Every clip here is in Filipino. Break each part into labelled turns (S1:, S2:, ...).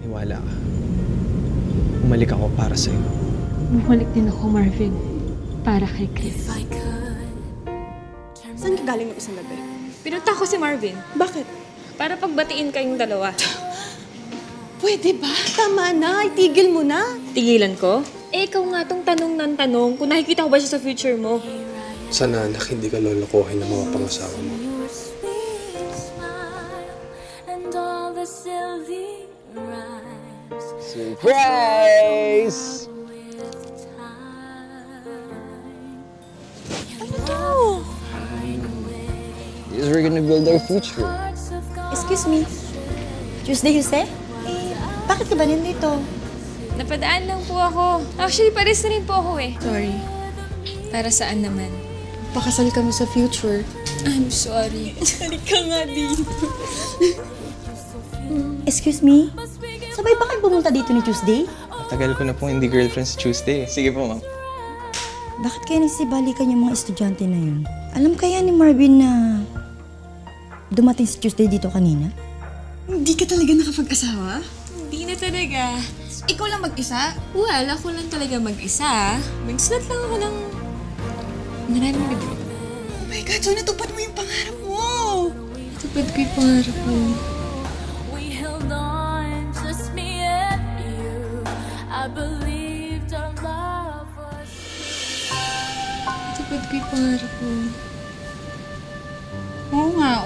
S1: Maniwala ka. Bumalik ako para sa'yo.
S2: Bumalik din ako, Marvin. Para kay Chris.
S3: Saan ka galing ng isang gabi?
S2: Pinunta ko si Marvin.
S3: Bakit?
S2: Para pagbatiin kayong dalawa.
S3: Pwede ba? Tama na. Itigil mo na.
S2: Tigilan ko? Eh, ikaw nga tong tanong ng tanong kung nakikita ko ba siya sa future mo.
S1: Sana anak, hindi ka lolokohin ng mga pangasawa mo.
S4: Surprise!
S3: Ano?
S4: Because we're gonna build our future.
S5: Excuse me. Tuesday, Jose? Bakit ka ba nandito?
S2: Napadaan lang po ako. Actually, pares na rin po ako eh. Sorry. Para saan naman?
S3: Pakasal kami sa future.
S2: I'm sorry.
S3: Halika nga dito.
S5: Excuse me? Sabay ba kayo pumunta dito ni Tuesday?
S1: Tagal ko na po hindi girlfriend si Tuesday. Sige po, ma'am.
S5: Bakit kaya nagsibalikan yung mga estudyante na yun? Alam kaya ni Marvin na dumating si Tuesday dito kanina?
S3: Hindi ka talaga nakapag-asawa?
S2: Hindi na talaga.
S3: Ikaw lang mag-isa?
S2: Well, ako lang talaga mag-isa. Mag-slut lang ako ng nararamdaman ko.
S3: Oh my God, so natupad mo yung pangarap mo!
S2: Tupad ko yung pangarap ko. Tupad ko yung pangarap ko.
S3: Oo nga.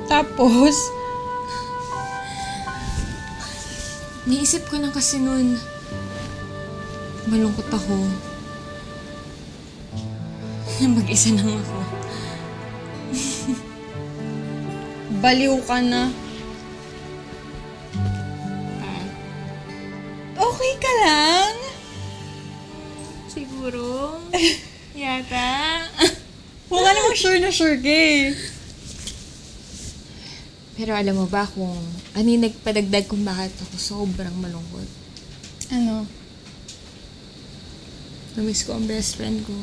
S3: Tapos?
S2: Naisip ko lang kasi noon, malungkot ako. Mag-isa lang ako.
S3: Baliw ka na. Okay ka lang?
S2: Siguro. Yata.
S3: Huwag ka namang sure na sure ka eh.
S2: Pero alam mo ba kung ano yung nagpadagdag kung bakit ako sobrang malungkot?
S3: Ano?
S2: Namiss ko ang best friend ko.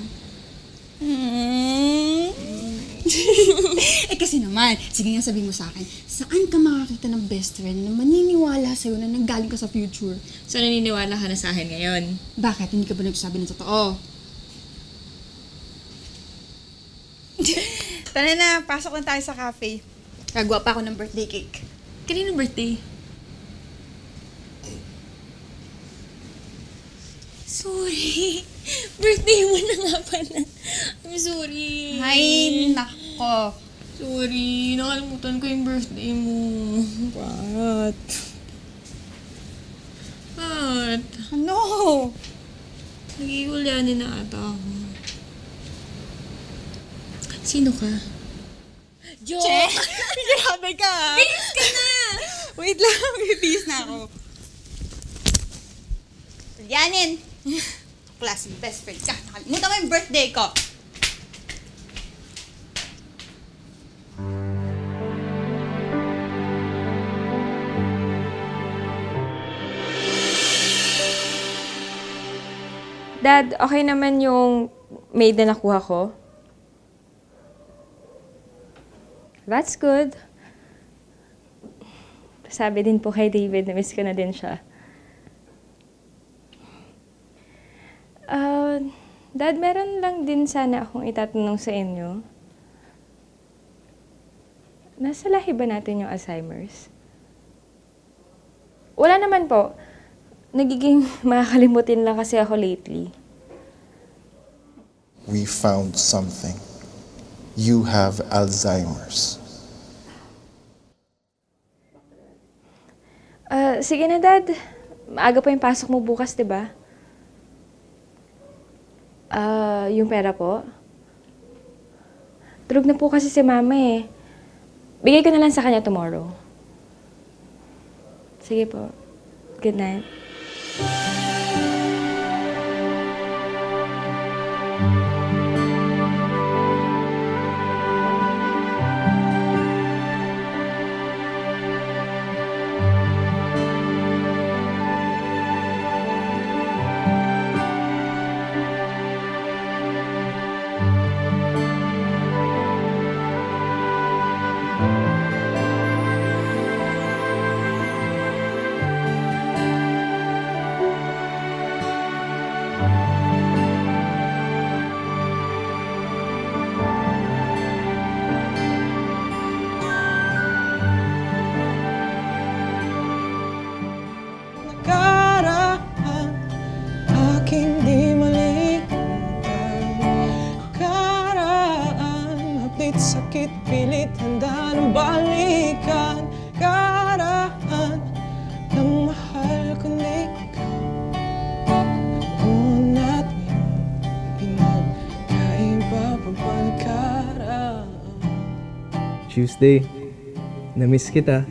S3: Eh kasi naman, sige nga sabihin mo sa akin, saan ka makakita ng best friend na maniniwala sa'yo na nanggaling ka sa future?
S2: So naniniwala ka na sa akin ngayon?
S3: Bakit? Hindi ka ba nagsasabi ng totoo? Tara na, pasok na tayo sa cafe. Gagawa pa ako ng birthday cake.
S2: Kanino birthday? Sorry. Birthday mo na nga pala. I'm sorry.
S3: Ay, nako.
S2: Sorry. Nakalimutan ko yung birthday mo. What? What?
S3: Ano?
S2: Nagigulyanin na ata ako. Sino ka? Jo!
S3: Che! Grabe ka!
S2: Bihis ka na!
S3: Wait lang, bibihis na ako. Yanin! Klaseng best friend ka. Nakalimutan mo yung birthday ko.
S2: Dad, okay naman yung maid na nakuha ko? That's good. Sabi din po kay David na miss ko na din siya. Dad, meron lang din sana akong itatanong sa inyo. Nasa lahi ba natin yung Alzheimer's? Wala naman po. Nagiging makakalimutin lang kasi ako lately.
S6: We found something. You have Alzheimer's.
S2: Sige na, Dad. Maaga pa yung pasok mo bukas, di ba? Yung pera po? Tulog na po kasi si Mama eh. Bigay ko na lang sa kanya tomorrow. Sige po. Good night.
S7: Tuesday. Na-miss kita.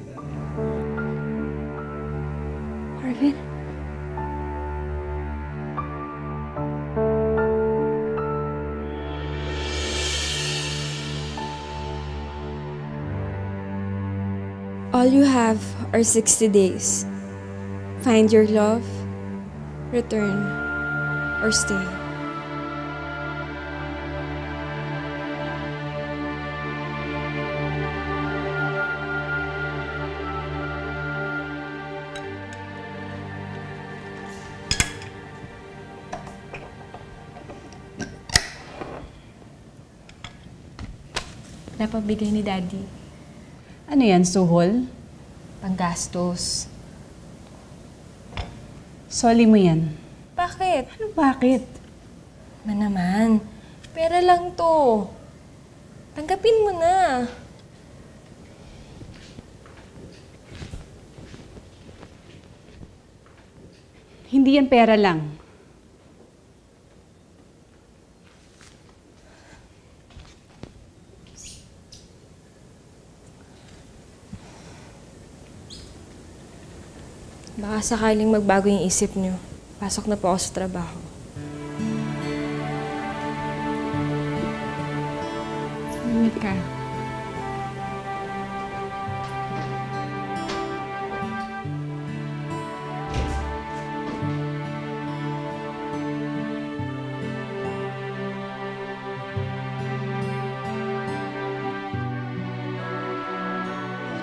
S2: Marvin? All you have are 60 days. Find your love, return, or stay. Napabigay ni Daddy.
S8: Ano yan, suhol?
S2: Panggastos.
S8: Soli mo yan.
S2: Bakit?
S8: Ano bakit?
S2: Naman. Pera lang to. Tanggapin mo na.
S8: Hindi yan pera lang.
S2: Baka sakaling magbago yung isip niyo. Pasok na po ako sa trabaho.
S8: Ingat ka.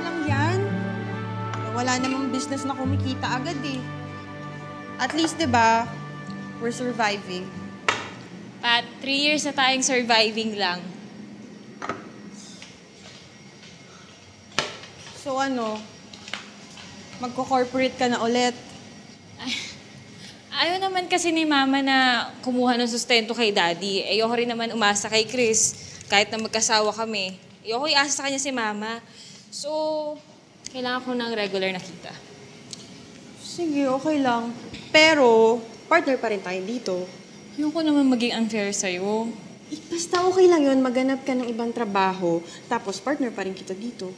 S3: Lang yan. Wala namang business na kumikita agad eh. At least, di ba, we're surviving.
S2: Pat, 3 years na tayong surviving lang.
S3: So ano, magko-corporate ka na ulit.
S2: Ayaw naman kasi ni Mama na kumuha ng sustento kay Daddy. Ayoko rin naman umasa kay Chris, kahit na magkasawa kami. Ayoko iasa sa kanya si Mama. So, kailangan ko ng regular na kita.
S3: Sige, okay lang. Pero, partner pa rin tayo dito.
S2: Ayoko naman maging unfair sa'yo.
S3: Basta okay lang yun, maghanap ka ng ibang trabaho, tapos partner pa rin kita dito.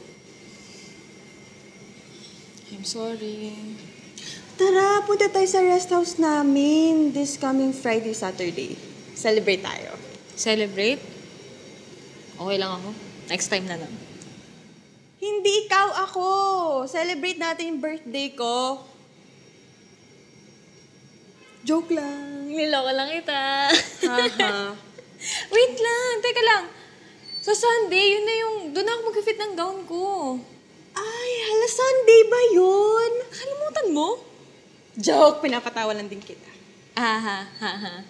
S2: I'm sorry.
S3: Tara, punta tayo sa rest house namin this coming Friday, Saturday. Celebrate tayo.
S2: Celebrate? Okay lang ako. Next time na lang.
S3: Hindi ikaw, ako. Celebrate natin yung birthday ko. Joke lang.
S2: Niloko lang kita.
S3: Haha.
S2: Wait lang, teka lang. Sa Sunday, yun na yung, doon ako mag-fit ng gown ko.
S3: Ay, hala, Sunday ba yun?
S2: Nakalimutan mo?
S3: Joke, pinapatawa lang din kita.
S2: Aha, ha.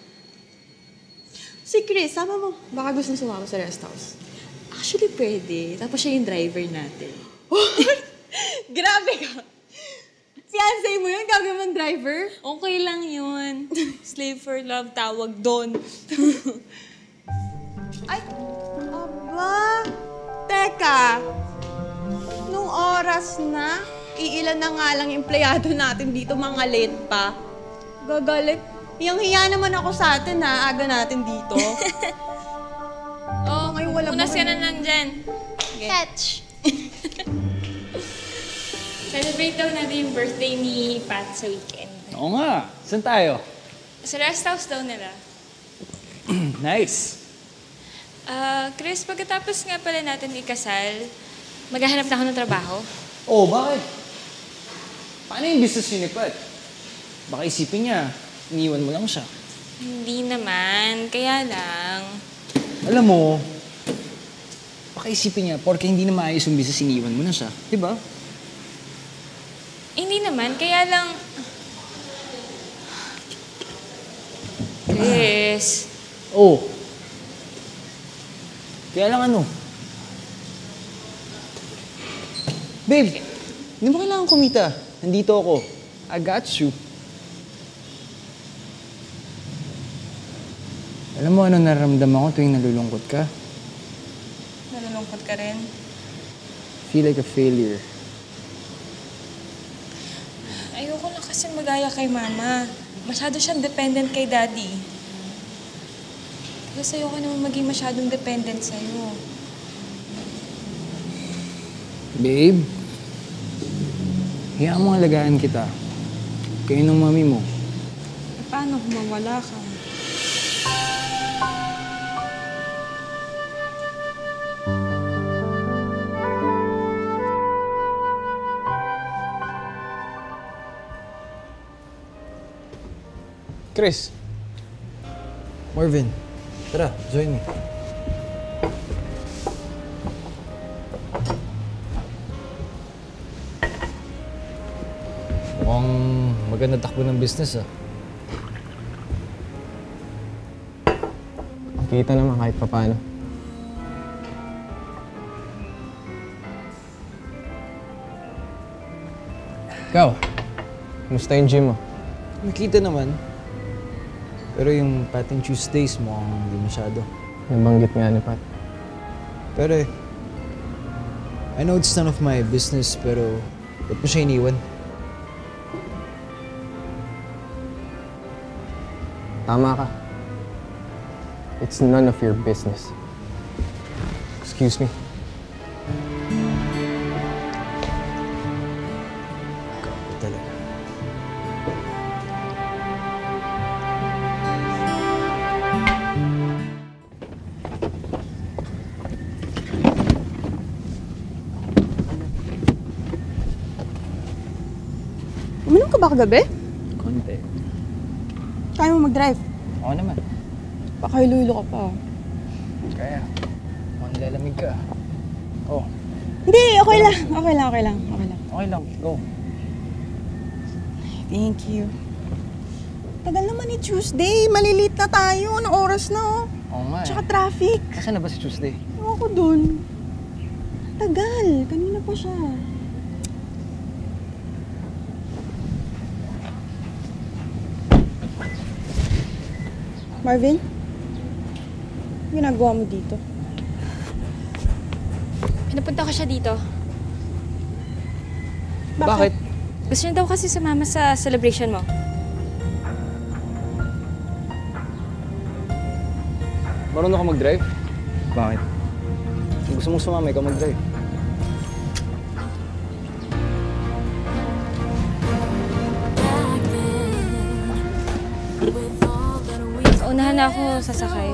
S3: Si Chris, sama mo. Baka gusto niya sumama sa rest house.
S2: Actually, pwede. Tapos siya yung driver natin.
S3: Grabe ka. Fiancé mo yun, gagawin mong driver?
S2: Okay lang yun. Slave for love, tawag doon.
S3: Ay, aba. Teka. Nung oras na, iilan na nga lang empleyado natin dito, mga late pa. Gagalit. Hiyang-hiya naman ako sa atin, ha? Aga natin dito.
S2: Oh,
S3: ngayon wala
S2: unas
S3: ba
S2: ka na lang dyan.
S3: Catch.
S2: Celebrate daw natin yung birthday ni Pat sa weekend.
S4: Oo nga. Saan tayo?
S2: Sa rest house daw nila.
S4: Nice.
S2: Chris, pagkatapos nga pala natin ikasal, maghahanap na ako ng trabaho.
S4: Oh, bakit? Paano yung business ni Pat? Baka isipin niya, iniwan mo lang siya.
S2: Hindi naman, kaya lang.
S4: Alam mo, baka isipin niya, porke hindi na maayos yung business, iniwan mo na siya. Diba?
S2: Hindi naman, kaya lang... Chris.
S4: Oh. Kaya lang ano? Babe, hindi mo kailangan kumita. Nandito ako. I got you. Alam mo ano nararamdaman ko tuwing nalulungkot ka?
S2: Nalulungkot ka rin?
S4: Feel like a failure.
S2: Ayoko na kasi magaya kay Mama. Masyado siyang dependent kay Daddy. Kasi ayoko naman maging masyadong dependent sa'yo.
S4: Babe, hayaan mo alagaan kita. Kayo ng mami mo.
S2: Paano kung mawala ka?
S4: Chris. Marvin. Tara, join me. Mukhang maganda takbo ng business ah.
S7: Kita naman kahit papaano. Ikaw, kumusta yung gym mo?
S4: Nakita naman. Pero yung Pattern Tuesdays mukhang hindi masyado.
S7: Nabanggit nga ni Pat.
S4: Pero I know it's none of my business, pero ba't mo siya iniwan?
S7: Tama ka. It's none of your business. Excuse me.
S4: Gago talaga.
S3: Uminom ka ba kagabi?
S4: Konti.
S3: Kaya mo mag-drive?
S4: Oo naman.
S3: Baka ilulo ka pa.
S4: Kaya. Mukhang nilalamig ka. Oh,
S3: Hindi, okay lang. Okay lang.
S4: okay lang. Go.
S3: Thank you. Tagal naman ni Tuesday. Malilit na tayo. Anong oras na, oh?
S4: Oo nga eh.
S3: Tsaka traffic.
S4: Nasaan na ba si Tuesday?
S3: Ewan ko dun. Tagal. Kanina pa siya. Marvin? Ano ginagawa mo dito?
S2: Pinapunta ko siya dito.
S4: Bakit?
S2: Gusto niya daw kasi sumama sa celebration mo.
S4: Marunong ka mag-drive? Bakit? Kung gusto mong sumama, ikaw mag-drive.
S2: Unahan na ako sasakay.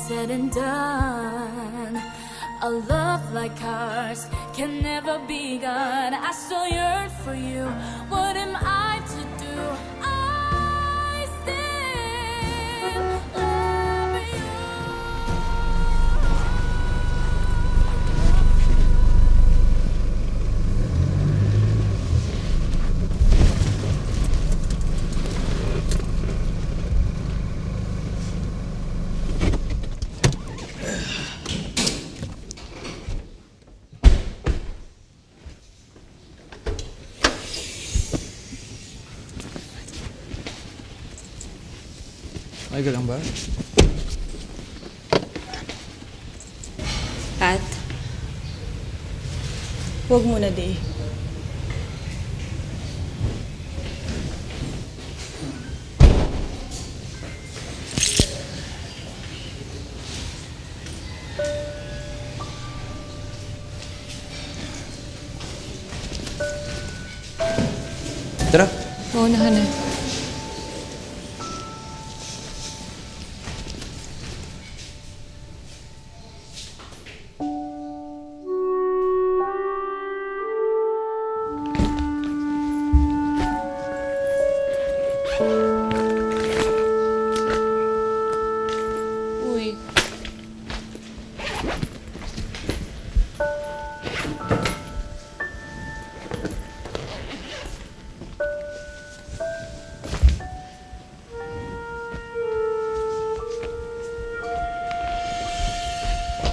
S9: Said and done, a love like ours can never be gone. I still yearn for you. What am I to do? I still love you.
S4: Ay, ka lang ba?
S2: Pat,
S3: Huwag muna, Day.
S4: Tara.
S2: unahan na.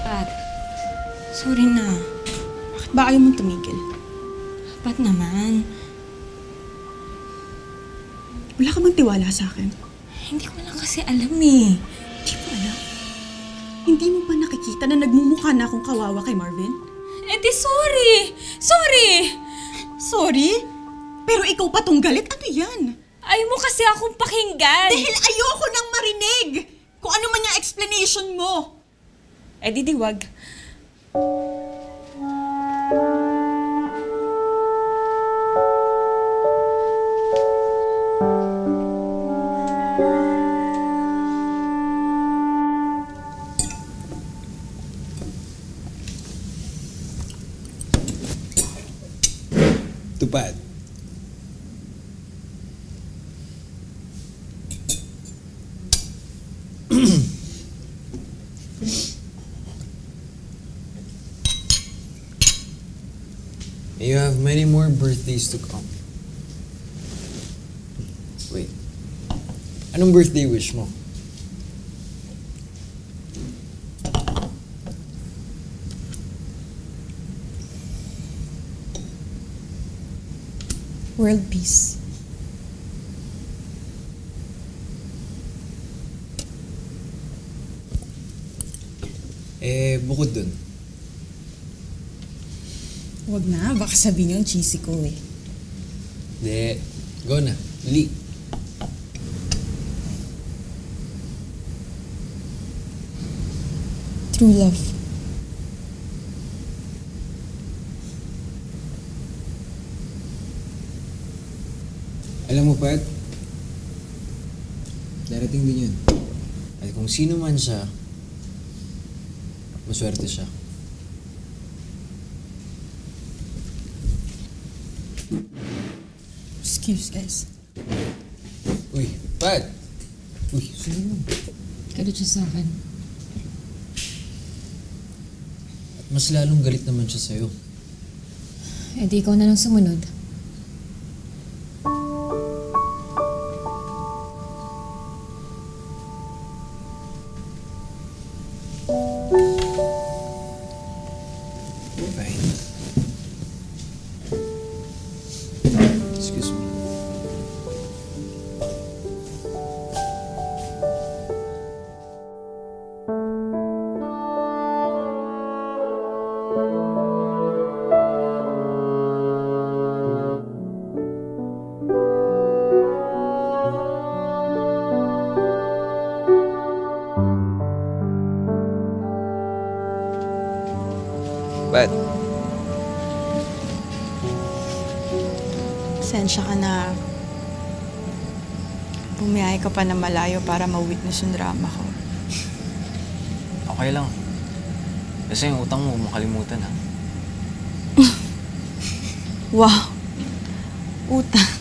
S2: Pat, sorry na.
S3: Bakit ba ayaw mong tumigil?
S2: Pat naman.
S3: Wala ka bang tiwala sa akin?
S2: Hindi ko lang kasi alam eh.
S3: Hindi mo alam? Hindi mo ba nakikita na nagmumukha na akong kawawa kay Marvin?
S2: Eh di sorry! Sorry!
S3: Sorry? Pero ikaw pa tong galit? Ano yan?
S2: Ayaw mo kasi akong pakinggan.
S3: Dahil ayoko nang marinig! Kung ano man yung explanation mo!
S2: Eh di wag.
S4: Tupad. You have many more birthdays to come. Wait. Anong birthday wish mo?
S3: World peace.
S4: Bukod dun.
S3: Huwag na, baka sabihin yung cheesy ko eh.
S4: Hindi. Go na. Dali.
S3: True love.
S4: Alam mo, Pat, darating din yun. At kung sino man siya, maswerte siya.
S3: Excuse, guys.
S4: Uy, Pat! Uy, sino mo?
S2: Galit siya sa akin.
S4: At mas lalong galit naman siya sa'yo.
S2: Eh di ikaw na lang sumunod.
S4: Fine. Excuse me. Pat,
S3: Sensya ka na bumiyahe ka pa na malayo para ma-witness yung drama ko.
S4: okay lang. Kasi yung utang mo, makalimutan ha.
S3: Wow! Utang.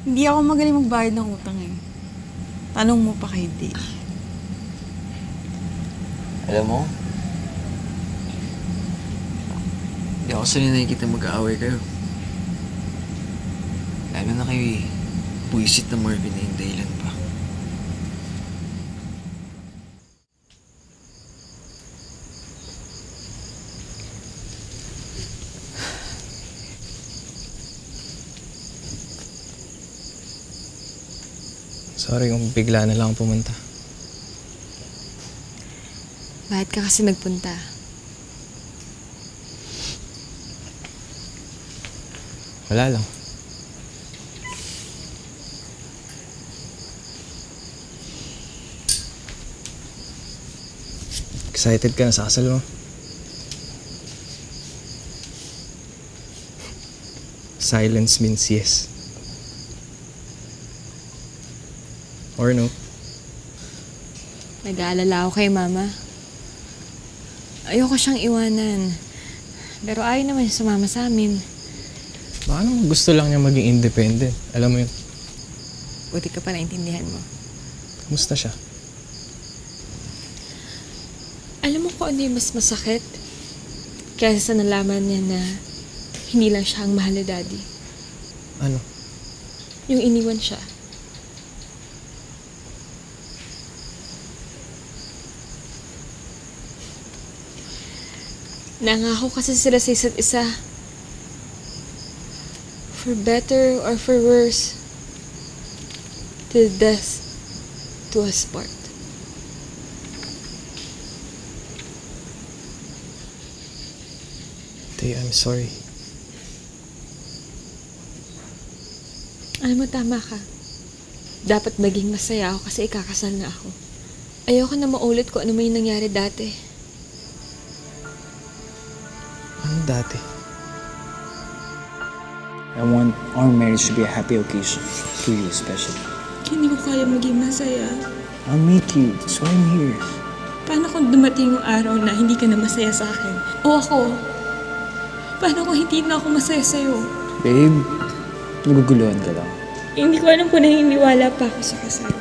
S3: Hindi ako magaling magbayad ng utang eh. Tanong mo pa kay Dave.
S4: Alam mo, hindi ako sanay nakikita mag-aaway kayo. Lalo na kayo buwisit na Marvin na yung dahilan pa.
S7: Sorry kung bigla na lang pumunta.
S2: Bakit ka kasi nagpunta?
S7: Wala lang. Excited ka na sa kasal mo? Silence means yes. Or no?
S2: Nag-aalala ako kay Mama. Ayoko siyang iwanan. Pero ayaw naman siya sumama sa amin.
S7: Baka naman gusto lang niya maging independent. Alam mo yun.
S2: Buti ka pa naintindihan mo.
S7: Kamusta siya?
S2: Alam mo kung ano yung mas masakit? Kaysa sa nalaman niya na hindi lang siya ang mahal ni Daddy.
S7: Ano?
S2: Yung iniwan siya. Nangako kasi sila sa isa't isa. For better or for worse, till death do us part.
S7: Tay, I'm sorry.
S2: Alam mo, tama ka. Dapat maging masaya ako kasi ikakasal na ako. Ayoko na maulit kung ano may nangyari dati.
S7: Ano dati?
S4: I want our marriage to be a happy occasion for you especially.
S2: Hindi ko kaya maging masaya.
S4: I'll meet you. That's why I'm here.
S2: Paano kung dumating yung araw na hindi ka na masaya sa akin? O ako? Paano kung hindi na ako masaya sa'yo?
S4: Babe, naguguluhan ka lang.
S2: Hindi ko alam kung naniniwala pa ako sa kasal.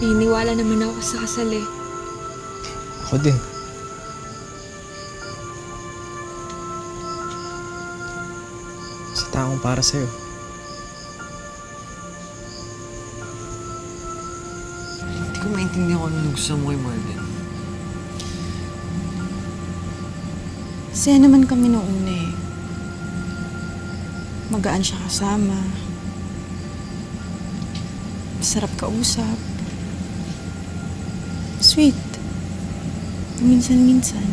S2: Naniniwala naman ako sa kasal eh.
S7: Ako din. Sa taong para sa'yo.
S10: Hindi ko maintindihan kung ano gusto mo kay Marvin.
S3: Saya naman kami noong una eh. Magaan siya kasama. Masarap kausap. Sweet. Minsan-minsan.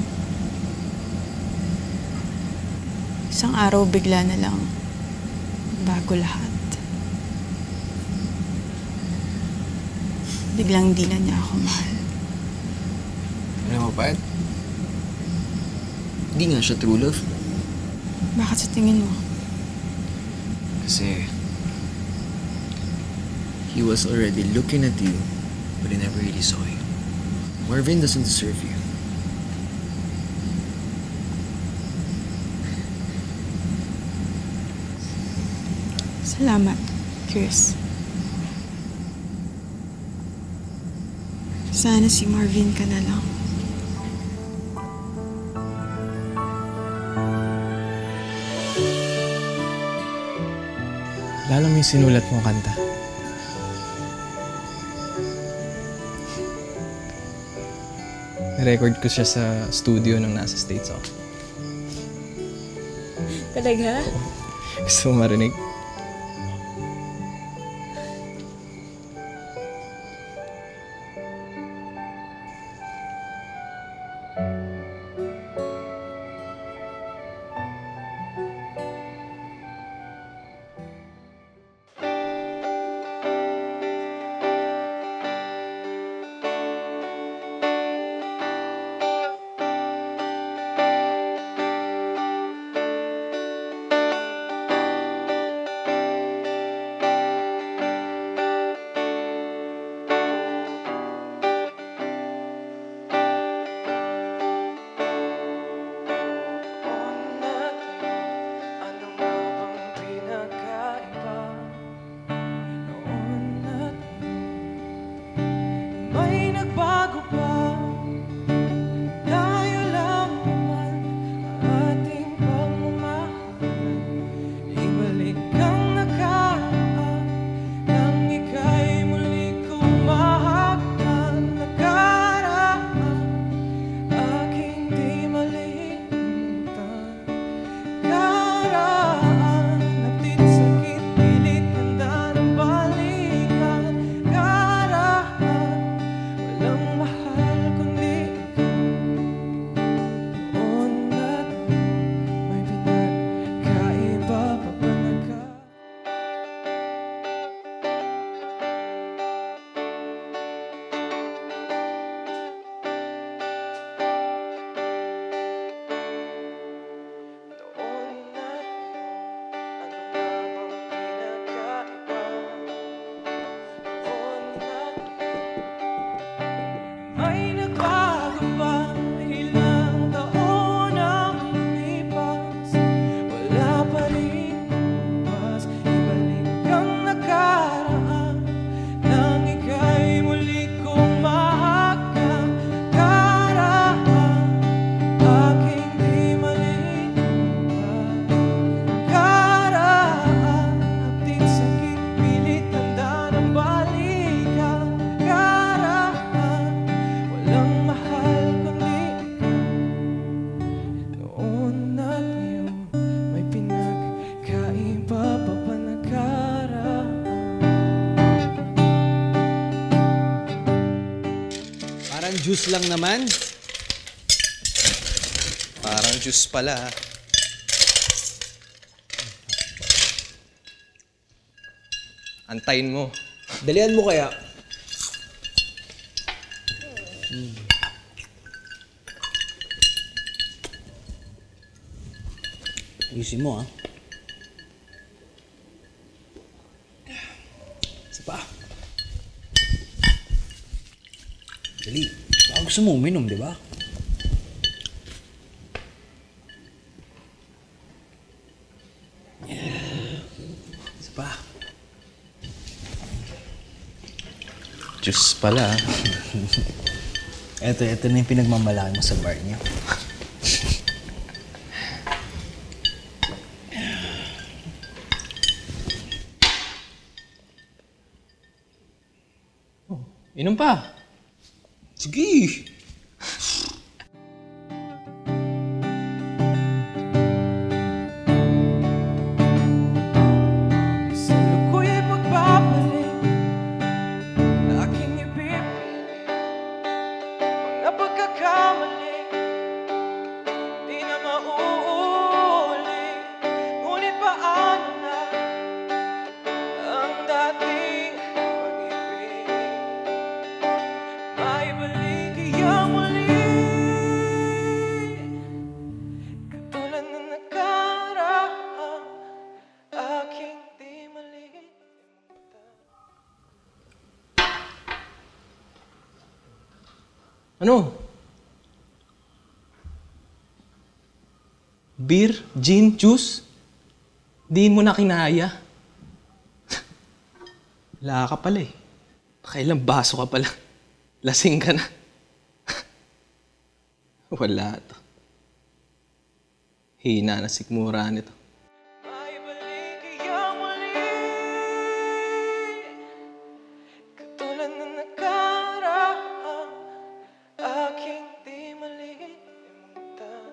S3: Isang araw bigla na lang bago lahat. Biglang di na niya ako mahal.
S10: Alam mo, Pat? Hindi nga siya true love.
S3: Bakit sa tingin mo?
S10: Kasi he was already looking at you, but he never really saw you. Marvin doesn't deserve you.
S3: Salamat, Chris. Sana si Marvin ka na lang.
S7: Lalo mo yung sinulat mong kanta. Record ko siya sa studio nung nasa States ako.
S2: Talaga?
S7: Gusto mo marinig? Juice lang naman.
S11: Parang juice pala. Antayin mo.
S7: Dalian mo kaya. Ayusin mo, ah. Isa pa. Dali. Baka gusto mo uminom, di ba? Isa pa.
S11: Juice pala.
S7: Ito na yung pinagmamalaki mo sa bar niyo.
S11: Inom pa.
S7: Sige!
S12: Sa'yo ko'y pagbabalik, aking ibibigay mga pagkakamali, di na mauulit. Ngunit paano na ang dating pag-ibig? Maibalik kaya muli, katulad na nakaraan, aking di malimutan.
S11: Ano? Beer, gin, juice? Di mo na kinaya. Wala ka pala eh. Pakailang baso ka pala. Lasing ka na. Wala to. Hina na sikmura nito.
S12: Maibalik kaya muli, katulad na nakaraan, aking di malimutan.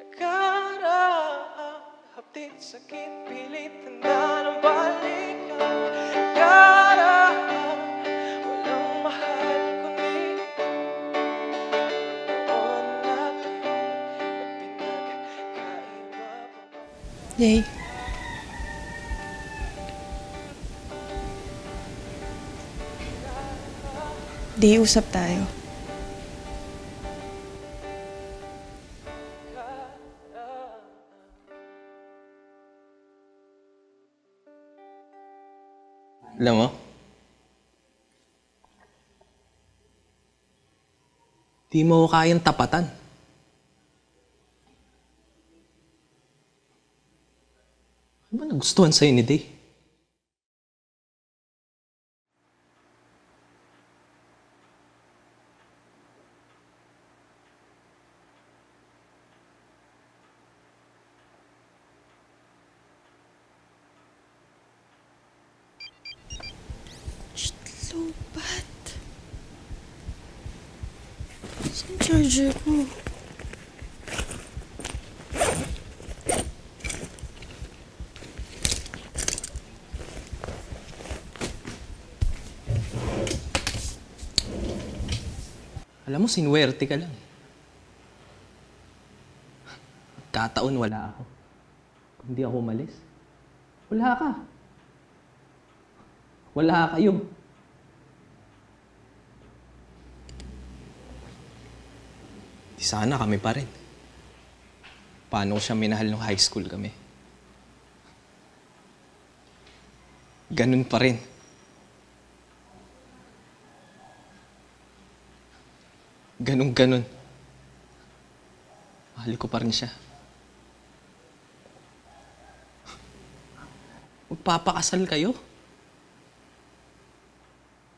S12: Nakaraan, hapdit, sakit, pilit, tanda ng balikan. Nakaraan, walang mahal kundi noon natin, at pinagkaiba pa.
S3: Day. Day, usap tayo.
S11: Alam mo? Di mo ko kayang tapatan. Ano ba nagustuhan sa'yo ni Day?
S3: Lobat. Saan charger ko?
S11: Alam mo, sinuwerte ka lang. Kataon wala ako. Kung hindi ako umalis, wala ka. Wala kayo. Di sana kami pa rin. Paano ko siya minahal nung high school kami? Ganun pa rin. Ganun. Mahal ko pa rin siya. Magpapakasal kayo?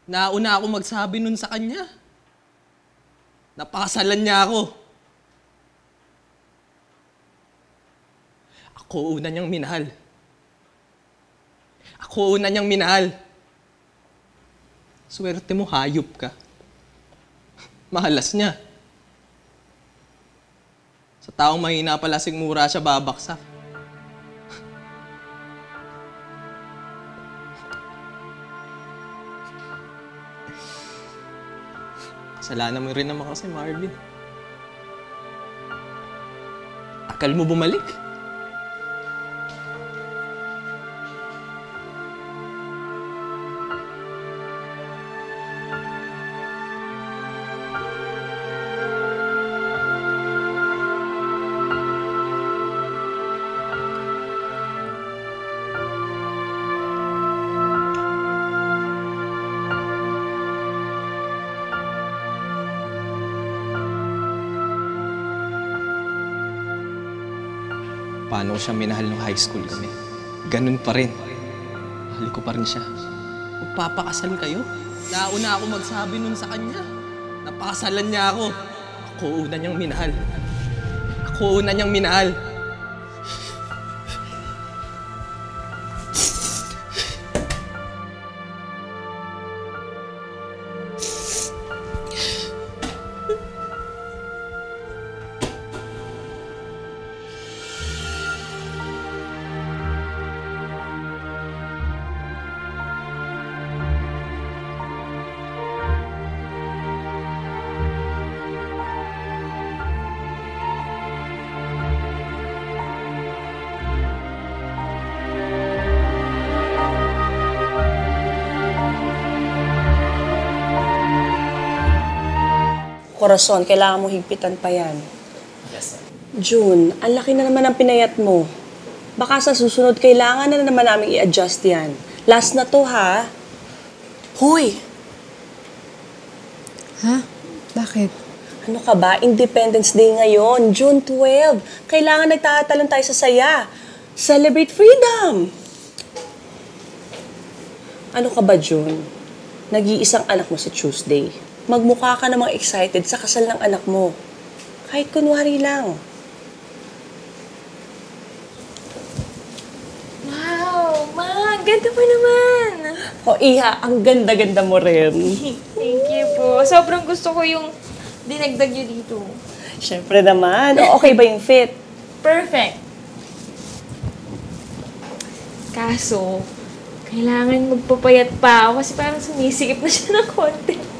S11: Nauna ako magsabi nun sa kanya. Napakasalan niya ako. Ako una niyang minahal. Ako una niyang minahal. Swerte mo, hayop ka. Mahalas niya. Sa taong mahina pala sigmura siya babaksak. Kasalanan mo rin naman kasi, Marvin. Akal mo bumalik? Paano ko siya minahal nung high school kami? Ganun pa rin. Mahal ko pa rin siya. Magpapakasal kayo? Nauna ako magsabi nun sa kanya. Napakasalan niya ako. Ako una niyang minahal. Ako una niyang minahal.
S13: Corazon, kailangan mo higpitan pa yan.
S11: Yes, sir.
S13: June, ang laki na naman ang pinayat mo. Baka sa susunod, kailangan na naman namin i-adjust yan. Last na to, ha? Hoy!
S8: Ha? Bakit?
S13: Ano ka ba? Independence Day ngayon, June 12. Kailangan nagtatalon tayo sa saya. Celebrate freedom! Ano ka ba, June? Nag-iisang anak mo sa Tuesday. Magmukha ka namang excited sa kasal ng anak mo. Kahit kunwari lang.
S2: Wow! Ma, ang ganda mo naman!
S13: O, Iha, ang ganda-ganda mo rin.
S2: Thank you po. Sobrang gusto ko yung dinagdag niyo dito.
S13: Siyempre naman. O, okay ba yung fit?
S2: Perfect! Kaso, kailangan magpapayat pa ako kasi parang sumisikip na siya ng konti.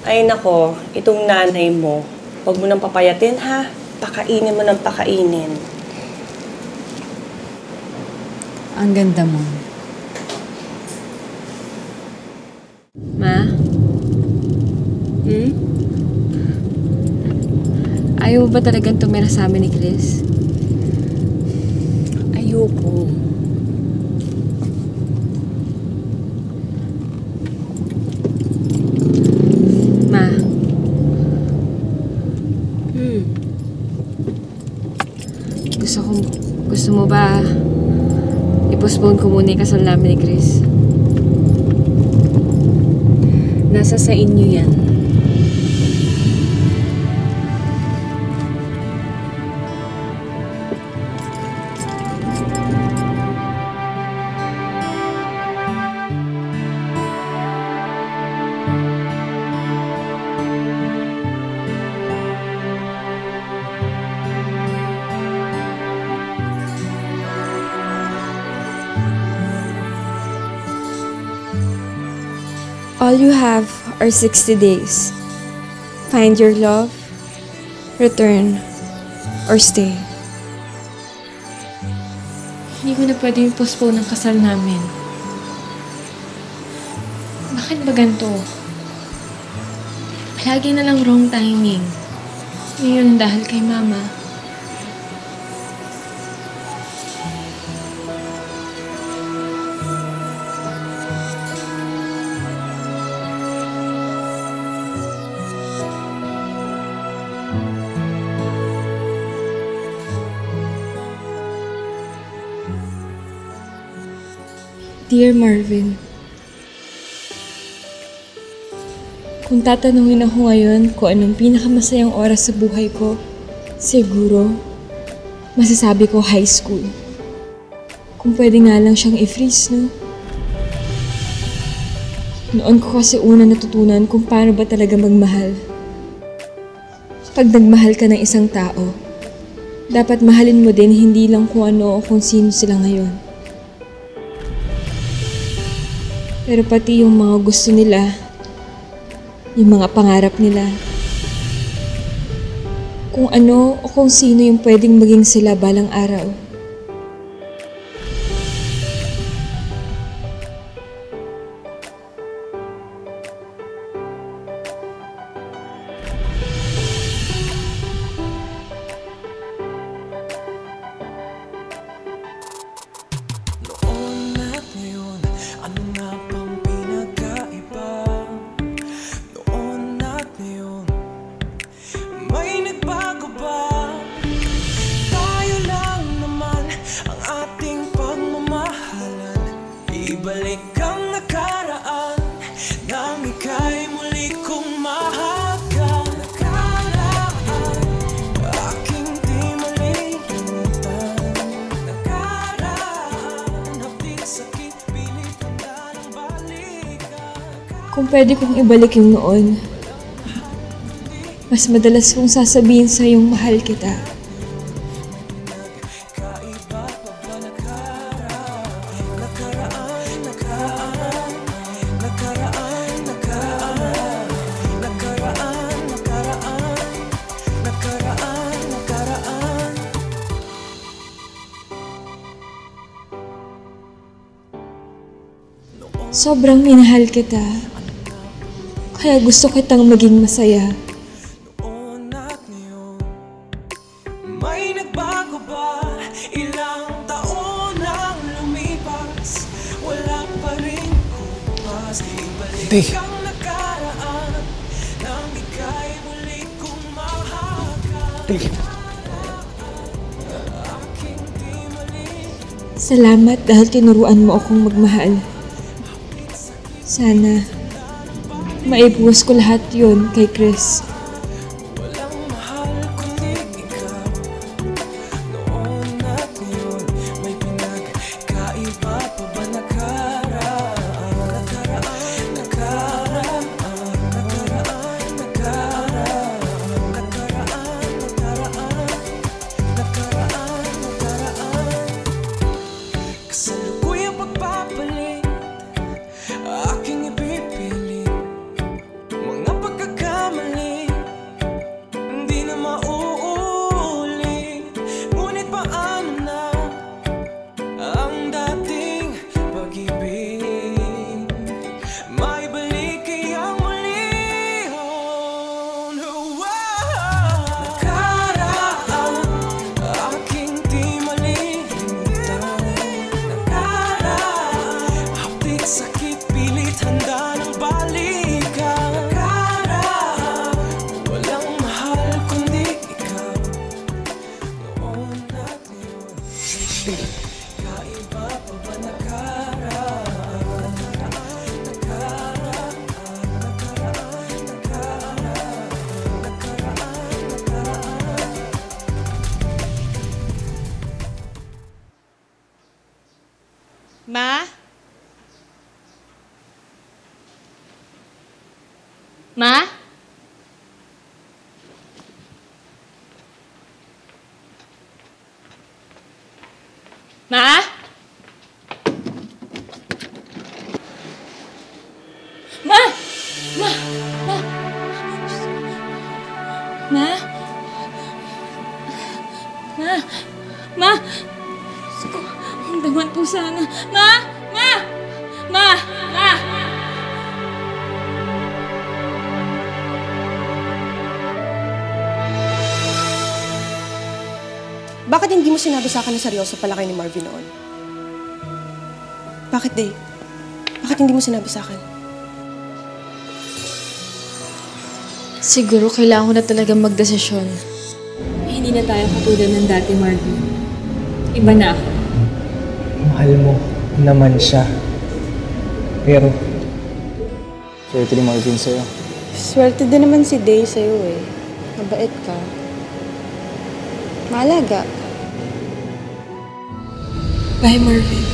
S13: Ay nako, itong nanay mo, huwag mo nang papayatin ha. Pakainin mo nang pakainin.
S8: Ang ganda mo.
S2: Ma? Ayaw ba talagang tumira sa amin ni Chris?
S13: Ayoko.
S2: Ma? Gusto mo ba i-postpone ko muna yung kasal namin ni Chris?
S8: Nasa sa inyo yan.
S2: All you have are 60 days. Find your love, return, or stay. Hindi ko na pwedeng postpone ang kasal namin. Bakit ba ganito? Palagi na lang wrong timing. Ngayon dahil kay Mama. Dear Marvin, kung tatanungin ako ngayon kung anong pinakamasayang oras sa buhay ko, siguro, masasabi ko high school. Kung pwede nga lang siyang i-freeze, no? Noon ko kasi una natutunan kung paano ba talaga magmahal. Pag nagmahal ka ng isang tao, dapat mahalin mo din hindi lang kung ano o kung sino sila ngayon. Pero pati yung mga gusto nila, yung mga pangarap nila. Kung ano o kung sino yung pwedeng maging sila balang araw.
S12: Noon at ngayon, ano nga bang pinagkaiba? Noon at ngayon, may nagbago ba? Tayo lang naman ang ating pagmamahalan. Ibalik ang nakaraan nang ika'y muli kong mahagkan. Nakaraan, aking di malilimutan. Nakaraan, hapdik, sakit, pilit, handa ng balikan.
S2: Kung pwede kong ibalik yung noon, mas madalas kong sasabihin sa yung mahal kita. Sobrang minahal kita. Kaya gusto kitang maging masaya.
S12: May nagbago ba? Ilang taon ang lumipas, wala pa rin kupas. Ibalik ang nakaraan nang ika'y muli kong mahagkan.
S2: Salamat dahil tinuruan mo akong magmahal. Sana maibuwas ko lahat yun kay Chris.
S12: Kasalukuyang pagpapalit, aking ipipilit. Mga pagkakamali, hindi na mauulit. Ngunit paano na ang dating pag-ibig? Maibalik kayang muli hon. Nakaraan, aking di malilimutan. Nakaraan, hapdik, sakit, pilit, handa ng balikan. Nakaraan, walang mahal kundi ikaw. Noon at ngayon, kaiba pa ba nakaraan?
S2: Ma? Ma? Ma? Ma? Ma? Ma? Ma? Ma? Ma? Sko, ang daman po sana. Ma? Ma? Ma? Ma?
S13: Bakit hindi mo sinabi sa akin na seryoso pala kayo ni Marvin noon? Bakit, Day? Bakit hindi mo sinabi sa akin?
S2: Siguro kailangan ko na talagang magdesisyon. Hindi na tayo katulad ng dati, Marvin. Iba na ako.
S4: Mahal mo naman siya. Pero, swerte ni Marvin sa'yo.
S3: Swerte din naman si Day sa'yo eh. Mabait ka. Maalaga.
S2: Bye, Marvin.